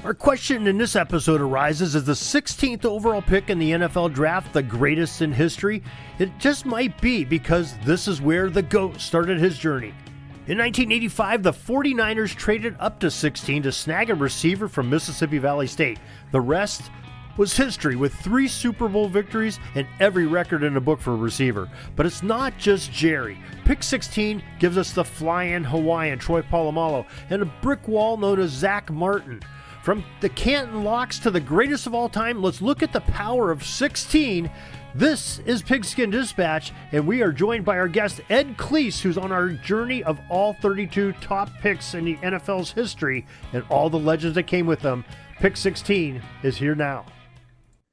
Our question in this episode arises: is the 16th overall pick in the NFL draft the greatest in history? It just might be, because this is where the GOAT started his journey. In 1985, the 49ers traded up to 16 to snag a receiver from Mississippi Valley State. The rest was history, with 3 Super Bowl victories and every record in the book for a receiver. But it's not just Jerry. Pick 16 gives us the flying Hawaiian Troy Polamalu and a brick wall known as Zach Martin. From the Canton Locks to the greatest of all time, let's look at the power of 16. This is Pigskin Dispatch, and we are joined by our guest, Ed Kearse, who's on our journey of all 32 top picks in the NFL's history and all the legends that came with them. Pick 16 is here now.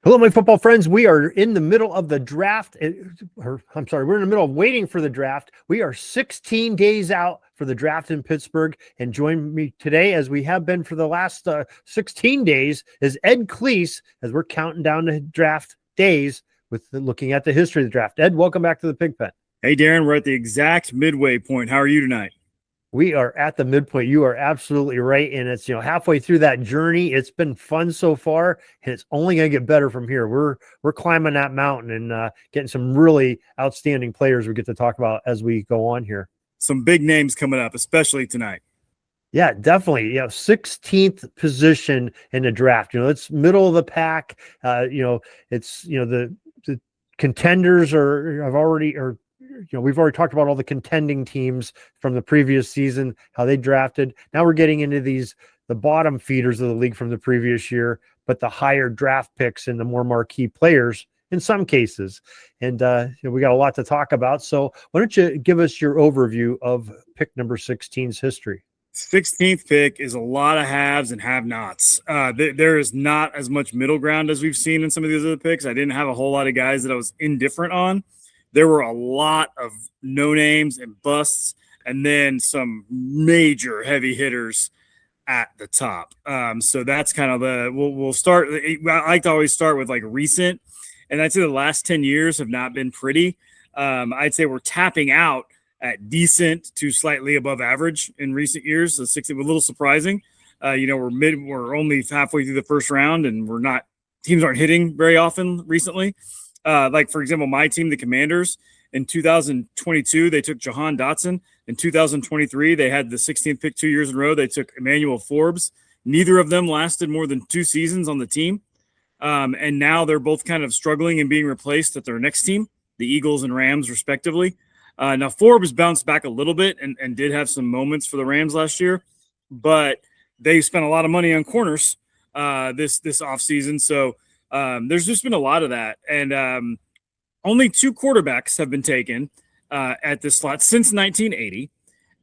Hello, my football friends. We are in the middle of the draft. We're in the middle of waiting for the draft. We are 16 days out for the draft in Pittsburgh. And join me today, as we have been for the last 16 days, is Ed Kearse, as we're counting down the draft days with looking at the history of the draft. Ed, welcome back to the Pig Pen. Hey, Darin, we're at the exact midway point. How are you tonight? We are at the midpoint. You are absolutely right. And it's, halfway through that journey. It's been fun so far, and it's only going to get better from here. We're climbing that mountain and getting some really outstanding players we get to talk about as we go on here. Some big names coming up, especially tonight. Yeah, definitely. 16th position in the draft. It's middle of the pack. It's, the contenders we've already talked about all the contending teams from the previous season, how they drafted. Now we're getting into the bottom feeders of the league from the previous year, but the higher draft picks and the more marquee players in some cases. And we got a lot to talk about. So why don't you give us your overview of pick number 16's history? 16th pick is a lot of haves and have-nots. There is not as much middle ground as we've seen in some of these other picks. I didn't have a whole lot of guys that I was indifferent on. There were a lot of no names and busts, and then some major heavy hitters at the top. So that's kind of we'll start. I like to always start with like recent, and I'd say the last 10 years have not been pretty. I'd say we're tapping out at decent to slightly above average in recent years. So 60 was a little surprising. We're only halfway through the first round, and teams aren't hitting very often recently. Like, for example, my team, the Commanders, in 2022, they took Jahan Dotson. In 2023, they had the 16th pick 2 years in a row. They took Emmanuel Forbes. Neither of them lasted more than 2 seasons on the team. And now they're both kind of struggling and being replaced at their next team, the Eagles and Rams, respectively. Now, Forbes bounced back a little bit and did have some moments for the Rams last year, but they spent a lot of money on corners this offseason. So there's just been a lot of that. And only 2 quarterbacks have been taken at this slot since 1980,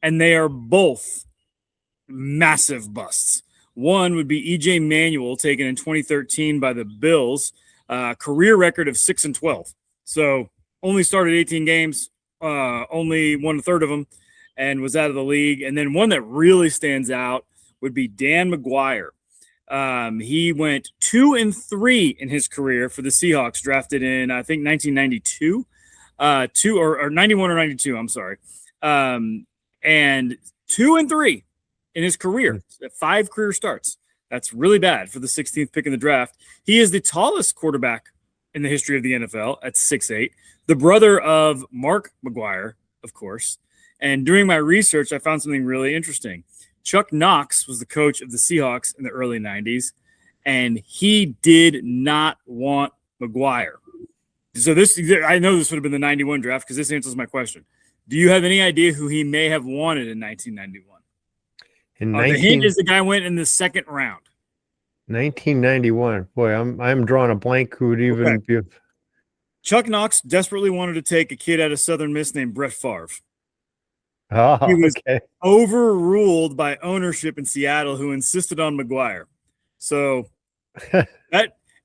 and they are both massive busts. One would be E.J. Manuel, taken in 2013 by the Bills, career record of 6-12. So only started 18 games, only won a third of them, and was out of the league. And then one that really stands out would be Dan McGuire. He went 2-3 in his career for the Seahawks, drafted in, I think, 1992, 91 or 92. I'm sorry. And 2-3 in his career, 5 career starts. That's really bad for the 16th pick in the draft. He is the tallest quarterback in the history of the NFL at 6'8", the brother of Mark McGuire, of course. And during my research, I found something really interesting. Chuck Knox was the coach of the Seahawks in the early 90s, and he did not want McGuire. So I know this would have been the 91 draft, because this answers my question. Do you have any idea who he may have wanted in 1991? The hint is the guy went in the second round. 1991. Boy, I'm drawing a blank. Who would even be? Chuck Knox desperately wanted to take a kid out of Southern Miss named Brett Favre. Oh, he was overruled by ownership in Seattle, who insisted on McGuire. So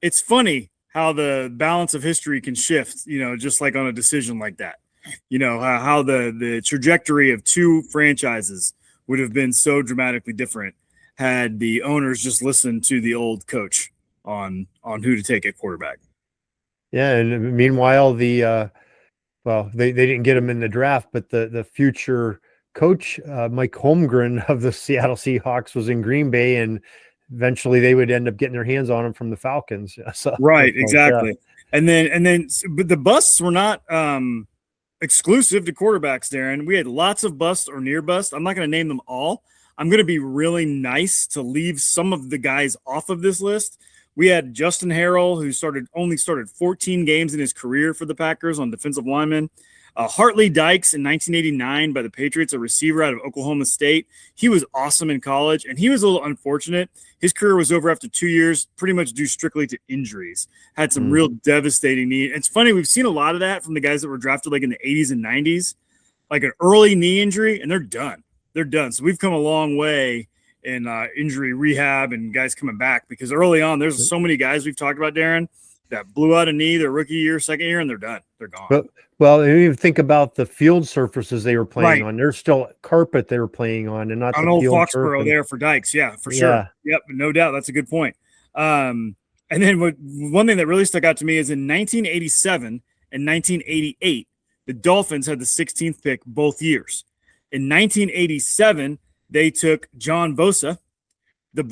it's funny how the balance of history can shift, just like on a decision like that. How the trajectory of 2 franchises would have been so dramatically different had the owners just listened to the old coach on who to take at quarterback. Yeah, and meanwhile, they didn't get him in the draft, but the future coach, Mike Holmgren of the Seattle Seahawks, was in Green Bay, and eventually they would end up getting their hands on him from the Falcons. So, Right, exactly. And then, but the busts were not exclusive to quarterbacks, Darin. We had lots of busts or near busts. I'm not going to name them all. I'm going to be really nice to leave some of the guys off of this list. We had Justin Harrell, who only started 14 games in his career for the Packers on defensive lineman. Hartley Dykes in 1989 by the Patriots, a receiver out of Oklahoma State. He was awesome in college, and he was a little unfortunate. His career was over after 2 years, pretty much due strictly to injuries. Had some real devastating knee. It's funny, we've seen a lot of that from the guys that were drafted like in the 80s and 90s, like an early knee injury, and they're done. They're done. So we've come a long way in injury rehab and guys coming back, because early on, there's so many guys we've talked about, Darin, that blew out a knee their rookie year, second year, and they're done. They're gone. Well, you think about the field surfaces they were playing on. There's still carpet they were playing on, and not the old field Foxborough there for Dykes. Yeah, for sure. Yeah. Yep, no doubt. That's a good point. And then one thing that really stuck out to me is in 1987 and 1988, the Dolphins had the 16th pick both years. In 1987, they took John Bosa, the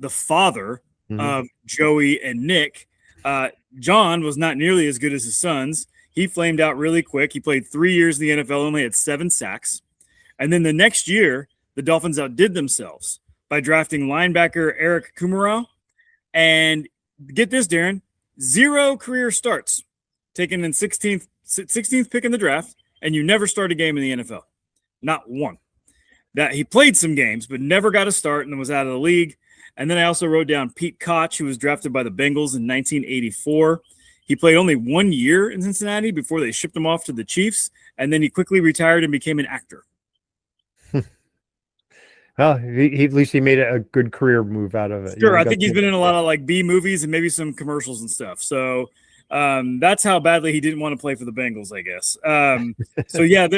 father of Joey and Nick. John was not nearly as good as his sons. He flamed out really quick. He played 3 years in the NFL, only had 7 sacks. And then the next year, the Dolphins outdid themselves by drafting linebacker Eric Kumerow. And get this, Darin, 0 career starts, taken in 16th pick in the draft, and you never start a game in the NFL. Not one. That he played some games, but never got a start and was out of the league. And then I also wrote down Pete Koch, who was drafted by the Bengals in 1984. He played only 1 year in Cincinnati before they shipped him off to the Chiefs, and then he quickly retired and became an actor. Well, at least he made a good career move out of it. Sure, I think he's been in a lot of like B movies and maybe some commercials and stuff. So that's how badly he didn't want to play for the Bengals, I guess. So yeah,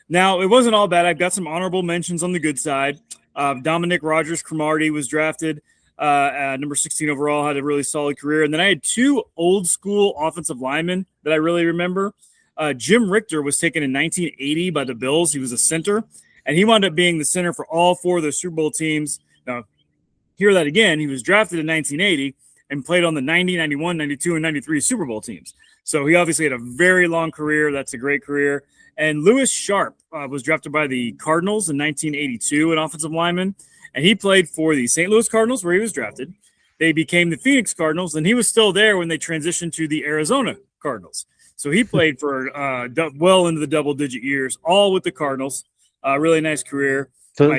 now it wasn't all bad. I've got some honorable mentions on the good side. Dominic Rodgers-Cromartie was drafted number 16 overall, had a really solid career. And then I had 2 old school offensive linemen that I really remember. Jim Richter was taken in 1980 by the Bills. He was a center, and he wound up being the center for all 4 of the Super Bowl teams. Now, hear that again. He was drafted in 1980 and played on the 90, 91, 92, and 93 Super Bowl teams. So he obviously had a very long career. That's a great career. And Lewis Sharp was drafted by the Cardinals in 1982, an offensive lineman. And he played for the St. Louis Cardinals, where he was drafted. They became the Phoenix Cardinals, and he was still there when they transitioned to the Arizona Cardinals. So he played for well into the double-digit years, all with the Cardinals. Really nice career. So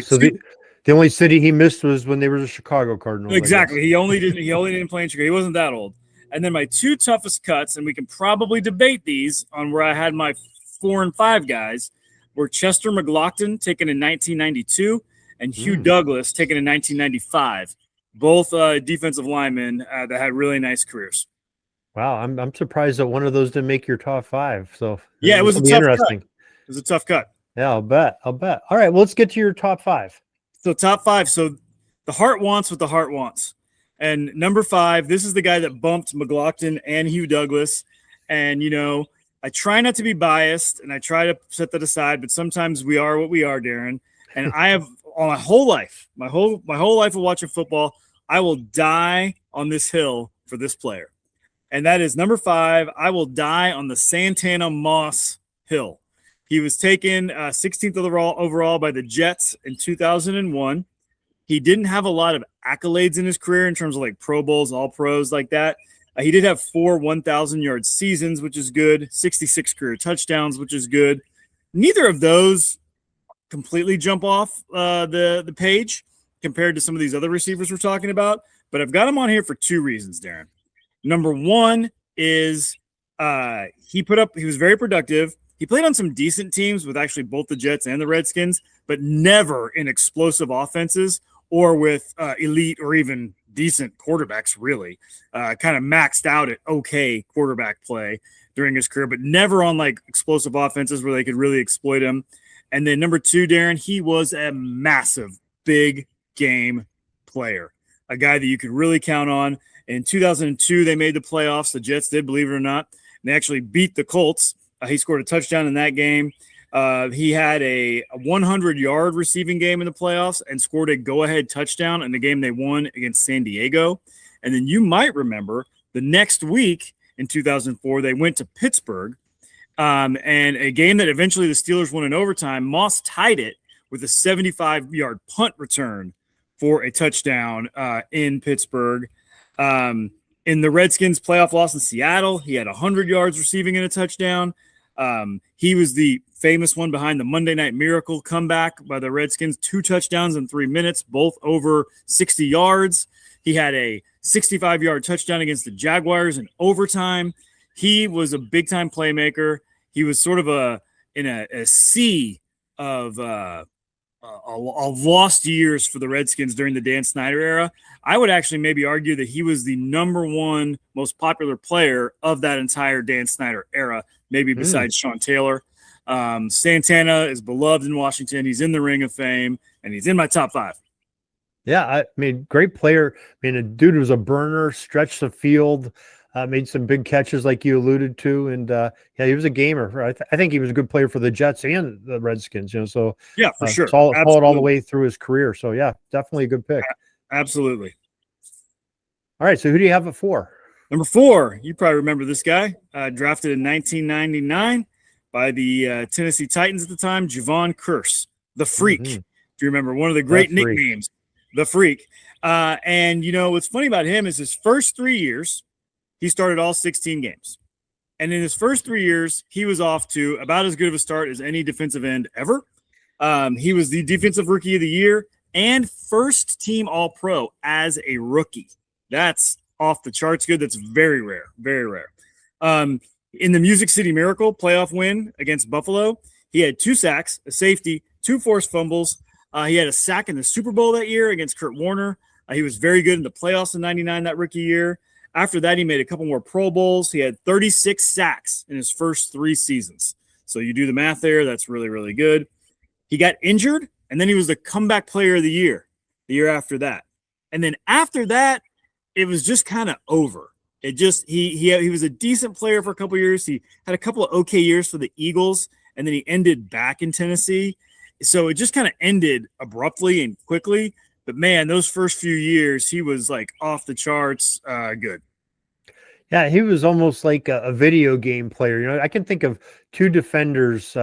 the only city he missed was when they were the Chicago Cardinals. Exactly. He only didn't play in Chicago. He wasn't that old. And then my 2 toughest cuts, and we can probably debate these on where I had my 4 and 5 guys, were Chester McLaughlin, taken in 1992, and Hugh Douglas, taken in 1995. Both defensive linemen that had really nice careers. Wow, I'm surprised that one of those didn't make your top 5. So yeah, it was a tough cut. It was a tough cut. Yeah, I'll bet. All right, well, let's get to your top 5. So top 5. So the heart wants what the heart wants. And number 5, this is the guy that bumped McLaughlin and Hugh Douglas. And, you know, I try not to be biased, and I try to set that aside, but sometimes we are what we are, Darin. And I have my whole life of watching football, I will die on this hill for this player. And that is number 5. I will die on the Santana Moss Hill. He was taken 16th overall by the Jets in 2001. He didn't have a lot of accolades in his career in terms of like Pro Bowls, All Pros like that. He did have 4 1,000-yard seasons, which is good, 66 career touchdowns, which is good. Neither of those completely jump off the page compared to some of these other receivers we're talking about, but I've got him on here for 2 reasons, Darin. Number 1 is he was very productive. He played on some decent teams with actually both the Jets and the Redskins, but never in explosive offenses or with elite or even decent quarterbacks, really. Kind of maxed out at okay quarterback play during his career, but never on like explosive offenses where they could really exploit him. And then number 2, Darin, he was a massive, big game player, a guy that you could really count on. In 2002, they made the playoffs. The Jets did, believe it or not. And they actually beat the Colts. He scored a touchdown in that game. He had a 100-yard receiving game in the playoffs and scored a go-ahead touchdown in the game they won against San Diego. And then you might remember the next week in 2004, they went to Pittsburgh, and a game that eventually the Steelers won in overtime. Moss tied it with a 75-yard punt return for a touchdown in Pittsburgh. In the Redskins' playoff loss in Seattle, he had 100 yards receiving and a touchdown. He was the famous one behind the Monday Night Miracle comeback by the Redskins, 2 touchdowns in 3 minutes, both over 60 yards. He had a 65-yard touchdown against the Jaguars in overtime. He was a big-time playmaker. He was sort of in a sea of lost years for the Redskins during the Dan Snyder era. I would actually maybe argue that he was the number 1 most popular player of that entire Dan Snyder era, maybe besides Sean Taylor. Santana is beloved in Washington. He's in the Ring of Fame, and he's in my top 5. Yeah, I mean, great player. I mean, a dude was a burner, stretched the field, made some big catches like you alluded to, and yeah, he was a gamer. I think he was a good player for the Jets and the Redskins. So yeah, for sure, followed all the way through his career. So yeah, definitely a good pick. Absolutely. All right, so who do you have at 4? Number 4, you probably remember this guy, drafted in 1999 by the Tennessee Titans at the time, Javon Kearse, the Freak. Do you remember one of the great nicknames, the Freak? And what's funny about him is his first 3 years, he started all 16 games. And in his first 3 years, he was off to about as good of a start as any defensive end ever. He was the Defensive Rookie of the Year and first team All-Pro as a rookie. That's off the charts good. That's very rare, very rare. In the Music City Miracle playoff win against Buffalo, he had 2 sacks, a safety, 2 forced fumbles. He had a sack in the Super Bowl that year against Kurt Warner. He was very good in the playoffs in 99, that rookie year. After that, he made a couple more Pro Bowls. He had 36 sacks in his first 3 seasons. So you do the math there. That's really, really good. He got injured, and then he was the comeback player of the year after that. And then after that, it was just kind of over. It just he was a decent player for a couple of years. He had a couple of okay years for the Eagles, and then he ended back in Tennessee. So it just kind of ended abruptly and quickly. But man, those first few years, he was like off the charts good. Yeah, he was almost like a video game player. I can think of 2 defenders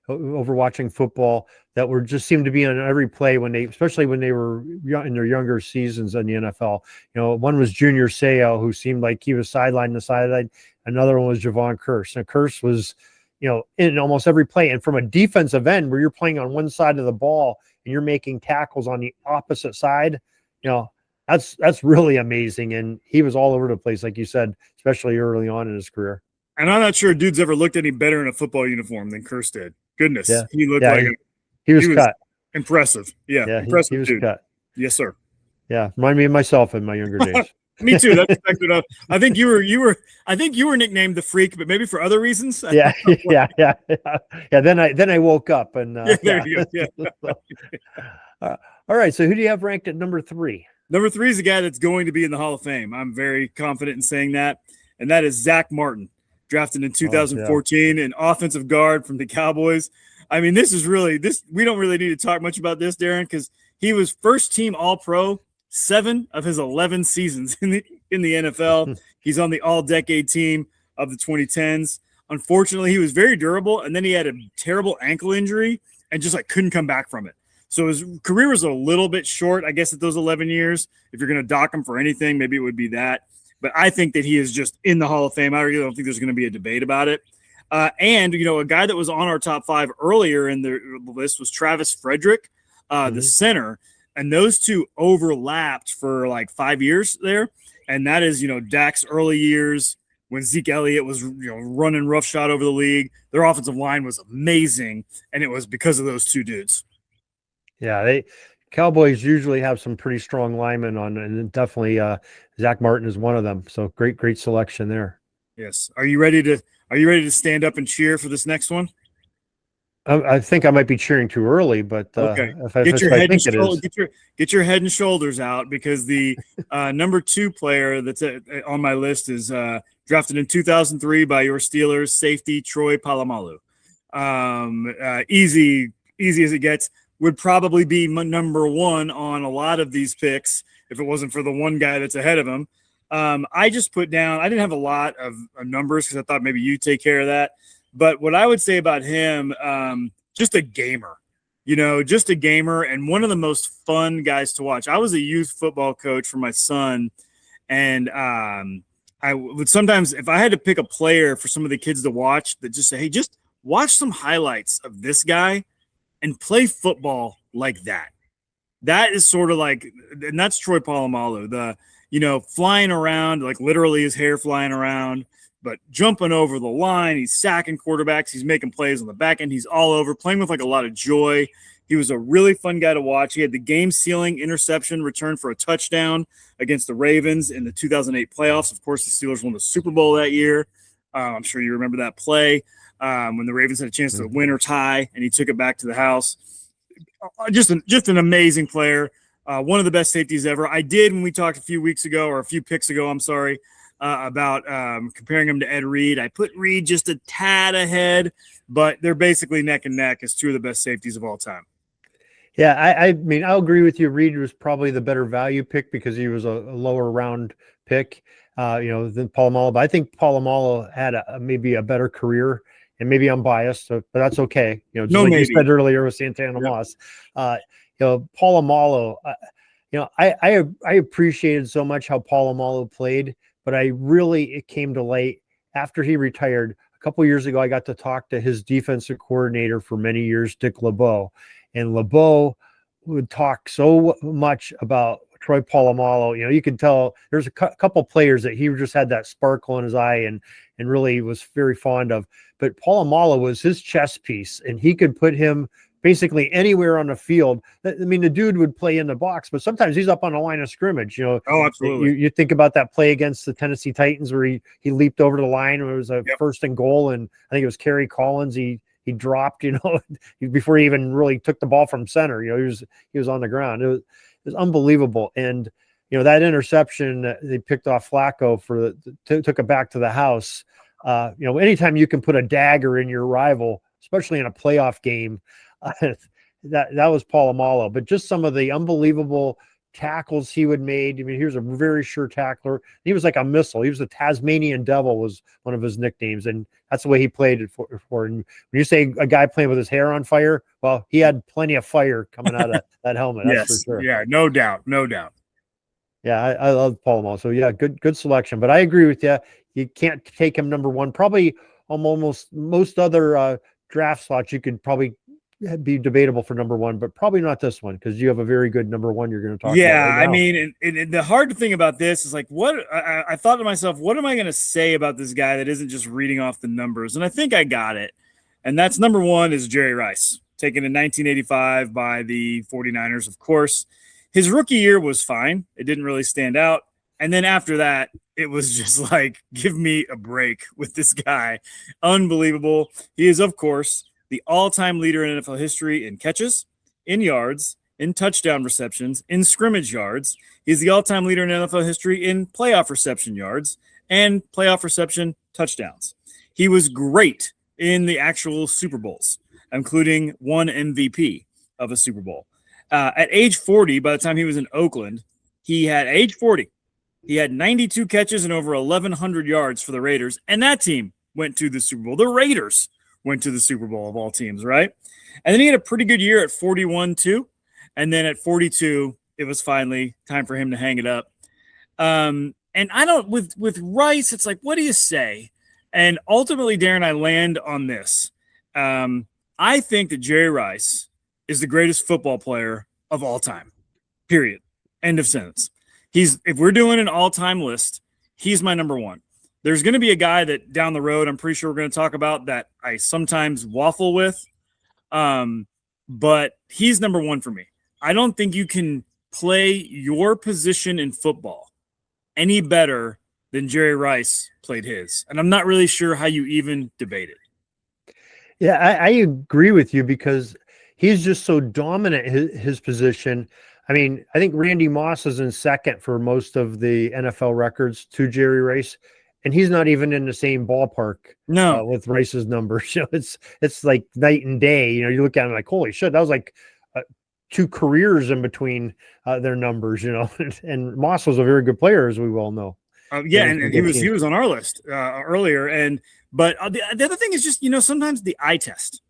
over watching football that were just seemed to be on every play especially when they were in their younger seasons in the NFL. One was Junior Seau, who seemed like he was sideline to sideline. Another one was Javon Kearse. And Kearse was, in almost every play. And from a defensive end, where you're playing on one side of the ball and you're making tackles on the opposite side, that's really amazing. And he was all over the place, like you said, especially early on in his career. And I'm not sure a dude's ever looked any better in a football uniform than Kearse did. Goodness, yeah. He looked like he was cut. Impressive. Yeah, impressive. He was dude. cut. Yes, sir. Yeah, remind me of myself in my younger days. Me too. That's exactly enough. I think you were nicknamed the Freak, but maybe for other reasons. Yeah. Then I woke up and there you go. Yeah. All right. So who do you have ranked at number 3? Number 3 is a guy that's going to be in the Hall of Fame. I'm very confident in saying that, and that is Zach Martin, drafted in 2014, an offensive guard from the Cowboys. I mean, this is really we don't really need to talk much about this, Darin, because he was first team All-Pro 7 of his 11 seasons in the NFL. He's on the all-decade team of the 2010s. Unfortunately, he was very durable, and then he had a terrible ankle injury and just couldn't come back from it. So his career was a little bit short, I guess, at those 11 years. If you're going to dock him for anything, maybe it would be that. But I think that he is just in the Hall of Fame. I really don't think there's going to be a debate about it. And a guy that was on our top 5 earlier in the list was Travis Frederick, the center. And those two overlapped for 5 years there. And that is, Dak's early years when Zeke Elliott was, running roughshod over the league. Their offensive line was amazing. And it was because of those 2 dudes. Yeah, Cowboys usually have some pretty strong linemen on, and definitely Zach Martin is one of them. So great selection there. Yes. Are you ready to stand up and cheer for this next one? I think I might be cheering too early, but okay. Get your head and shoulders out, because the number 2 player that's on my list is drafted in 2003 by your Steelers, safety Troy Polamalu. easy as it gets, would probably be number one on a lot of these picks if it wasn't for the one guy that's ahead of him. I just put down, I didn't have a lot of numbers because I thought maybe you take care of that. But what I would say about him, just a gamer, just a gamer and one of the most fun guys to watch. I was a youth football coach for my son, and I would sometimes, if I had to pick a player for some of the kids to watch, that just say, hey, just watch some highlights of this guy and play football like that. That is sort of like, and that's Troy Polamalu, flying around, like literally his hair flying around, but jumping over the line. He's sacking quarterbacks. He's making plays on the back end. He's all over, playing with like a lot of joy. He was a really fun guy to watch. He had the game-sealing interception return for a touchdown against the Ravens in the 2008 playoffs. Of course, the Steelers won the Super Bowl that year. I'm sure you remember that play when the Ravens had a chance to win or tie, and he took it back to the house. Just an amazing player. One of the best safeties ever. I did, when we talked a few picks ago, about comparing him to Ed Reed. I put Reed just a tad ahead, but they're basically neck and neck as two of the best safeties of all time. Yeah, I mean, I'll agree with you. Reed was probably the better value pick because he was a lower round pick, than Polamalu. But I think Polamalu had maybe a better career, and maybe I'm biased, but that's okay. Just like you said earlier with Santana Moss, Polamalu. I appreciated so much how Polamalu played, but it came to light after he retired. A couple of years ago, I got to talk to his defensive coordinator for many years, Dick LeBeau. And LeBeau would talk so much about Troy Polamalu. You can tell there's a couple players that he just had that sparkle in his eye and really was very fond of. But Polamalu was his chess piece, and he could put him basically anywhere on the field. I mean, the dude would play in the box, but sometimes he's up on the line of scrimmage. Oh, absolutely. You think about that play against the Tennessee Titans where he leaped over the line. It was a first and goal, and I think it was Kerry Collins. He dropped, before he even really took the ball from center. He was on the ground. It was unbelievable. And that interception that they picked off Flacco took it back to the house. Anytime you can put a dagger in your rival, especially in a playoff game, that was Polamalu. But just some of the unbelievable tackles he would made. I mean, he was a very sure tackler. He was like a missile. He was the Tasmanian Devil was one of his nicknames, and that's the way he played it for. And when you say a guy playing with his hair on fire, well, he had plenty of fire coming out of that helmet. That's for sure. Yeah, no doubt. Yeah, I love Polamalu. So yeah, good selection. But I agree with you. You can't take him number one. Probably almost most other draft slots you could probably be debatable for number one, but probably not this one because you have a very good number one you're going to talk about. Yeah, right, I mean, and the hard thing about this is like, what I thought to myself, what am I going to say about this guy that isn't just reading off the numbers? And I think I got it. And that's number one is Jerry Rice, taken in 1985 by the 49ers, of course. His rookie year was fine. It didn't really stand out. And then after that, it was just like, give me a break with this guy. Unbelievable. He is, of course, the all-time leader in NFL history in catches, in yards, in touchdown receptions, in scrimmage yards. He's the all-time leader in NFL history in playoff reception yards and playoff reception touchdowns. He was great in the actual Super Bowls, including one MVP of a Super Bowl. At age 40, by the time he was in Oakland, he had 92 catches and over 1,100 yards for the Raiders, and that team went to the Super Bowl. The Raiders went to the Super Bowl of all teams, right? And then he had a pretty good year at 41 too. And then at 42, it was finally time for him to hang it up. And I don't, with Rice, it's like, what do you say? And ultimately, Darin, I land on this. I think that Jerry Rice is the greatest football player of all time, period. End of sentence. If we're doing an all-time list, he's my number one. There's going to be a guy that down the road, I'm pretty sure we're going to talk about that I sometimes waffle with. But he's number one for me. I don't think you can play your position in football any better than Jerry Rice played his. And I'm not really sure how you even debate it. Yeah, I agree with you because he's just so dominant his position. I mean, I think Randy Moss is in second for most of the NFL records to Jerry Rice. and he's not even in the same ballpark No. with Rice's numbers. It's like night and day. You look at him like, holy shit, that was like 2 careers in between their numbers. And Moss was a very good player, as we well know. Yeah, and he was on our list earlier. But the other thing is just, sometimes the eye test,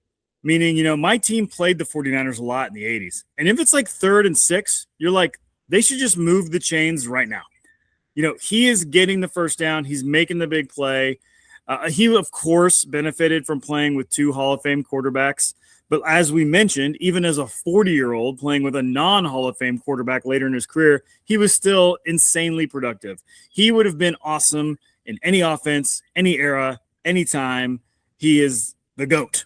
meaning, my team played the 49ers a lot in the 80s. And if it's like 3rd and 6, you're like, they should just move the chains right now. He is getting the first down. He's making the big play. He, of course, benefited from playing with 2 Hall of Fame quarterbacks. But as we mentioned, even as a 40-year-old playing with a non-Hall of Fame quarterback later in his career, he was still insanely productive. He would have been awesome in any offense, any era, any time. He is the GOAT.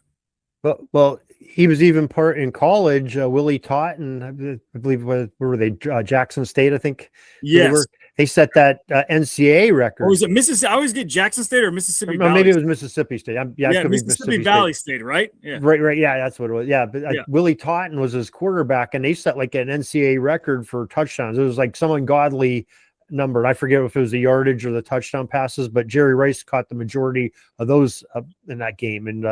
Well, he was even part in college. Willie Totten, I believe, where were they? Jackson State, I think. Yes. They set that NCAA record. Or was it Mississippi? I always get Jackson State or Mississippi Valley. Maybe it was Mississippi State. Mississippi Valley State, right? Yeah. Right. Yeah, that's what it was. Yeah, but Willie Totten was his quarterback, and they set like an NCAA record for touchdowns. It was like some ungodly number. I forget if it was the yardage or the touchdown passes, but Jerry Rice caught the majority of those in that game, and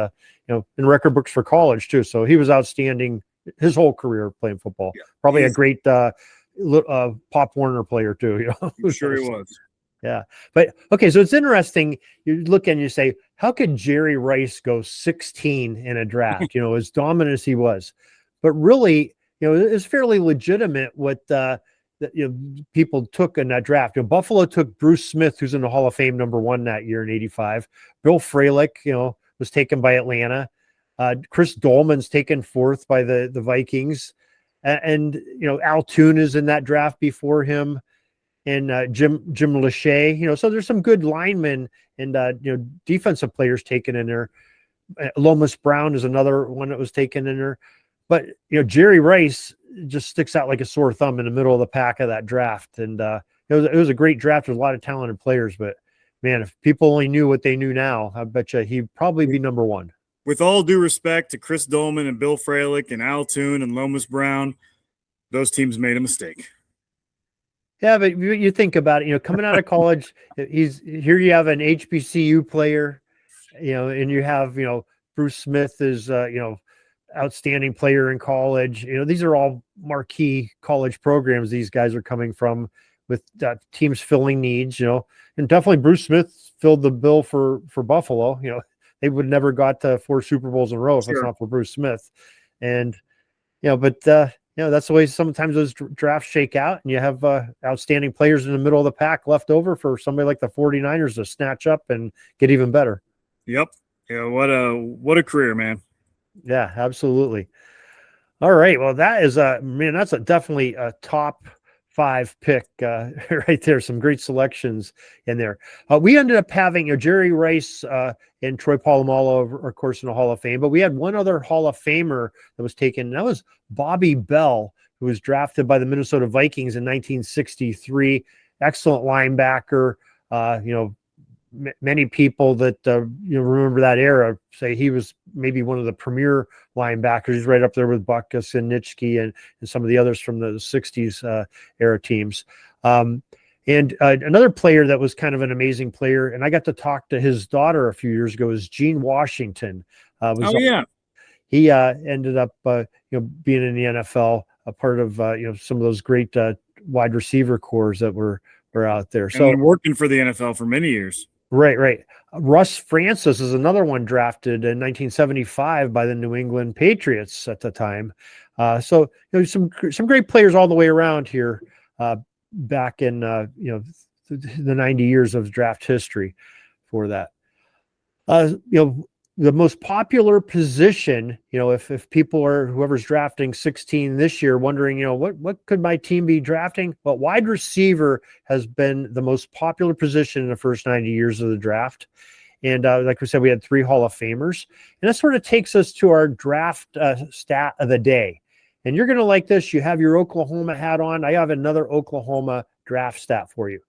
in record books for college too. So he was outstanding his whole career playing football. Yeah. Probably a great Pop Warner player too. Sure he was. Yeah. But okay, so it's interesting. You look and you say, how could Jerry Rice go 16 in a draft? As dominant as he was, but really, it's fairly legitimate what people took in that draft. Buffalo took Bruce Smith, who's in the Hall of Fame, #1 that year in '85. Bill Fralick, was taken by Atlanta. Chris Dolman's taken 4th by the Vikings. And Al Toon is in that draft before him, and Jim Lachey. So there's some good linemen and defensive players taken in there. Lomas Brown is another one that was taken in there. But Jerry Rice just sticks out like a sore thumb in the middle of the pack of that draft. And it was a great draft with a lot of talented players. But man, if people only knew what they knew now, I bet you he'd probably be #1. With all due respect to Chris Dolman and Bill Fralick and Al Toon and Lomas Brown, those teams made a mistake. Yeah, but you think about it, coming out of college, here you have an HBCU player, and you have, Bruce Smith is, outstanding player in college. These are all marquee college programs these guys are coming from, with teams filling needs, and definitely Bruce Smith filled the bill for Buffalo. They would never got to 4 Super Bowls in a row if it's not for Bruce Smith. And, but that's the way sometimes those drafts shake out, and you have outstanding players in the middle of the pack left over for somebody like the 49ers to snatch up and get even better. Yep. Yeah. What a career, man. Yeah, absolutely. All right. Well, that is that's definitely a top 5 pick right there. Some great selections in there. We ended up having Jerry Rice and Troy Polamalu, of course, in the Hall of Fame, but we had one other Hall of Famer that was taken. And that was Bobby Bell, who was drafted by the Minnesota Vikings in 1963. Excellent linebacker. Many people that remember that era say he was maybe one of the premier linebackers. He's right up there with Butkus and Nitschke and some of the others from the 60s era teams. And another player that was kind of an amazing player, and I got to talk to his daughter a few years ago, is Gene Washington. He ended up being in the NFL, a part of some of those great wide receiver cores that were out there. So working for the NFL for many years. Right. Russ Francis is another one drafted in 1975 by the New England Patriots at the time. So some great players all the way around here back in the 90 years of draft history for that. The most popular position, if people are, whoever's drafting 16 this year, wondering, what could my team be drafting? Well, wide receiver has been the most popular position in the first 90 years of the draft. And like we said, we had 3 Hall of Famers. And that sort of takes us to our draft stat of the day. And you're going to like this. You have your Oklahoma hat on. I have another Oklahoma draft stat for you.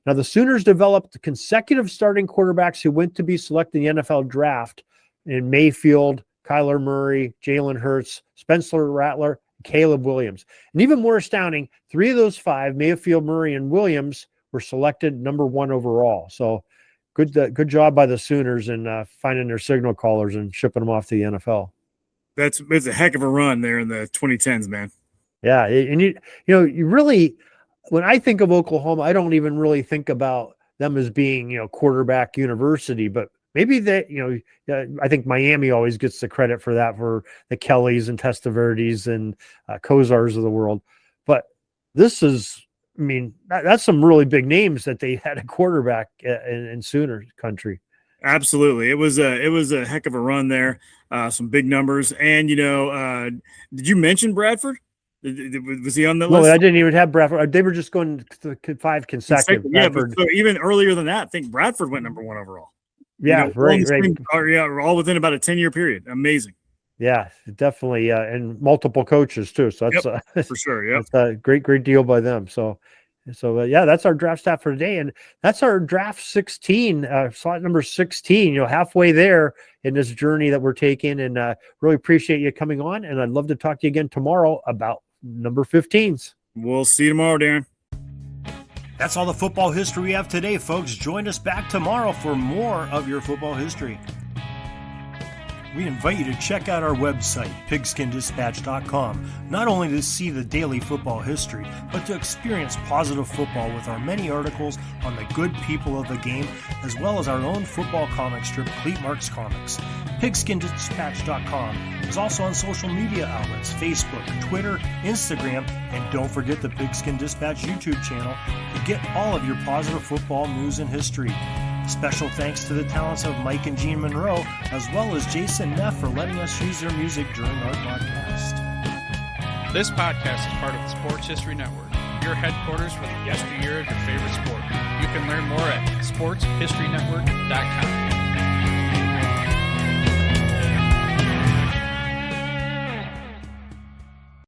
Now, the Sooners developed consecutive starting quarterbacks who went to be selected in the NFL draft in Mayfield, Kyler Murray, Jalen Hurts, Spencer Rattler, Caleb Williams. And even more astounding, 3 of those 5, Mayfield, Murray, and Williams, were selected #1 overall. So good job by the Sooners in finding their signal callers and shipping them off to the NFL. It's a heck of a run there in the 2010s, man. Yeah, and you really, when I think of Oklahoma, I don't even really think about them as being quarterback university, but maybe that I think Miami always gets the credit for that, for the Kellys and Testaverdes and Kozars of the world. But this is, I mean, that's some really big names that they had a quarterback in Sooner country. Absolutely, it was a heck of a run there. Some big numbers, and did you mention Bradford? Was he on the list? No, I didn't even have Bradford. They were just going to 5 consecutive. Yeah, but so even earlier than that, I think Bradford went number 1 overall. Yeah, right. We're all within about a 10-year period. Amazing. Yeah, definitely, and multiple coaches too. So that's for sure. Yeah, that's a great deal by them. So yeah, that's our draft stat for today, and that's our draft 16, slot number 16. Halfway there in this journey that we're taking, and really appreciate you coming on. And I'd love to talk to you again tomorrow about number 15s. We'll see you tomorrow, Darin. That's all the football history we have today, folks. Join us back tomorrow for more of your football history. We invite you to check out our website, pigskindispatch.com, not only to see the daily football history, but to experience positive football with our many articles on the good people of the game, as well as our own football comic strip, Cleat Marks Comics. Pigskindispatch.com is also on social media outlets, Facebook, Twitter, Instagram, and don't forget the Pigskin Dispatch YouTube channel to get all of your positive football news and history. Special thanks to the talents of Mike and Gene Monroe, as well as Jason Neff for letting us use their music during our podcast. This podcast is part of the Sports History Network, your headquarters for the yesteryear of your favorite sport. You can learn more at sportshistorynetwork.com.